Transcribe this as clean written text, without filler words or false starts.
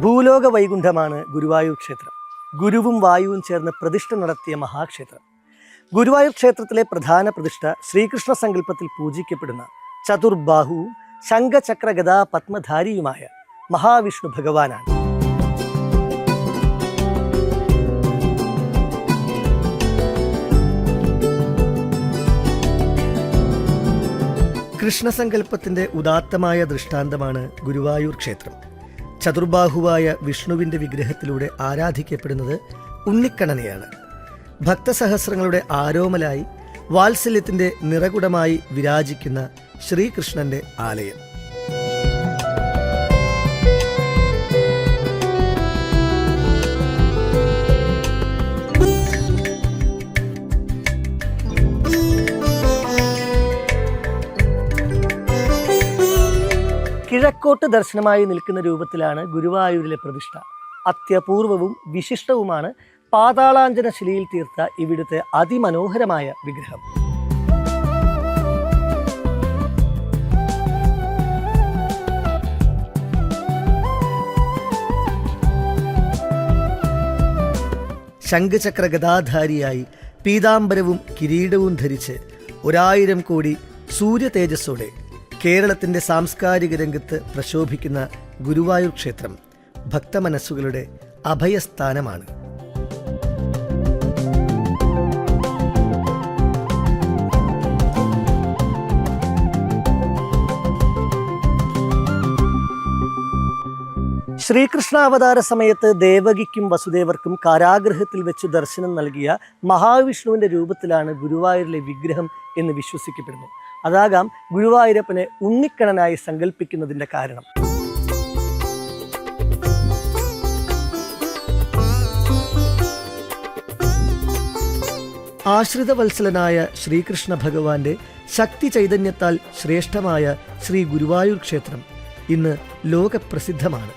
ഭൂലോക വൈകുണ്ഠമാണ് ഗുരുവായൂർ ക്ഷേത്രം. ഗുരുവും വായുവും ചേർന്ന് പ്രതിഷ്ഠ നടത്തിയ മഹാക്ഷേത്രം. ഗുരുവായൂർ ക്ഷേത്രത്തിലെ പ്രധാന പ്രതിഷ്ഠ ശ്രീകൃഷ്ണ സങ്കല്പത്തിൽ പൂജിക്കപ്പെടുന്ന ചതുർബാഹുവും ശംഖചക്ര ഗദാ പത്മധാരിയുമായ മഹാവിഷ്ണു ഭഗവാനാണ്. കൃഷ്ണസങ്കല്പത്തിൻ്റെ ഉദാത്തമായ ദൃഷ്ടാന്തമാണ് ഗുരുവായൂർ ക്ഷേത്രം. ചതുർബാഹുവായ വിഷ്ണുവിൻ്റെ വിഗ്രഹത്തിലൂടെ ആരാധിക്കപ്പെടുന്നത് ഉണ്ണിക്കണ്ണനെയാണ്. ഭക്തസഹസ്രങ്ങളുടെ ആരോമലായി വാത്സല്യത്തിൻ്റെ നിറകുടമായി വിരാജിക്കുന്ന ശ്രീകൃഷ്ണൻ്റെ ആലയം. കിഴക്കോട്ട് ദർശനമായി നിൽക്കുന്ന രൂപത്തിലാണ് ഗുരുവായൂരിലെ പ്രതിഷ്ഠ. അത്യപൂർവവും വിശിഷ്ടവുമാണ് പാതാളാഞ്ജന ശിലയിൽ തീർത്ത ഇവിടുത്തെ അതിമനോഹരമായ വിഗ്രഹം. ശംഖചക്ര ഗദാധാരിയായി പീതാംബരവും കിരീടവും ധരിച്ച് 1000 കോടി സൂര്യ തേജസ്സോടെ കേരളത്തിൻ്റെ സാംസ്കാരിക രംഗത്ത് പ്രശോഭിക്കുന്ന ഗുരുവായൂർ ക്ഷേത്രം ഭക്തമനസ്സുകളുടെ അഭയസ്ഥാനമാണ്. ശ്രീകൃഷ്ണാവതാര സമയത്ത് ദേവകിക്കും വസുദേവർക്കും കാരാഗൃഹത്തിൽ വെച്ച് ദർശനം നൽകിയ മഹാവിഷ്ണുവിൻ്റെ രൂപത്തിലാണ് ഗുരുവായൂരിലെ വിഗ്രഹം എന്ന് വിശ്വസിക്കപ്പെടുന്നു. അതാകാം ഗുരുവായൂരപ്പനെ ഉണ്ണിക്കണ്ണനായി സങ്കല്പിക്കുന്നതിൻ്റെ കാരണം. ആശ്രിതവത്സലനായ ശ്രീകൃഷ്ണ ഭഗവാന്റെ ശക്തി ചൈതന്യത്താൽ ശ്രേഷ്ഠമായ ശ്രീ ഗുരുവായൂർ ക്ഷേത്രം ഇന്ന് ലോകപ്രസിദ്ധമാണ്.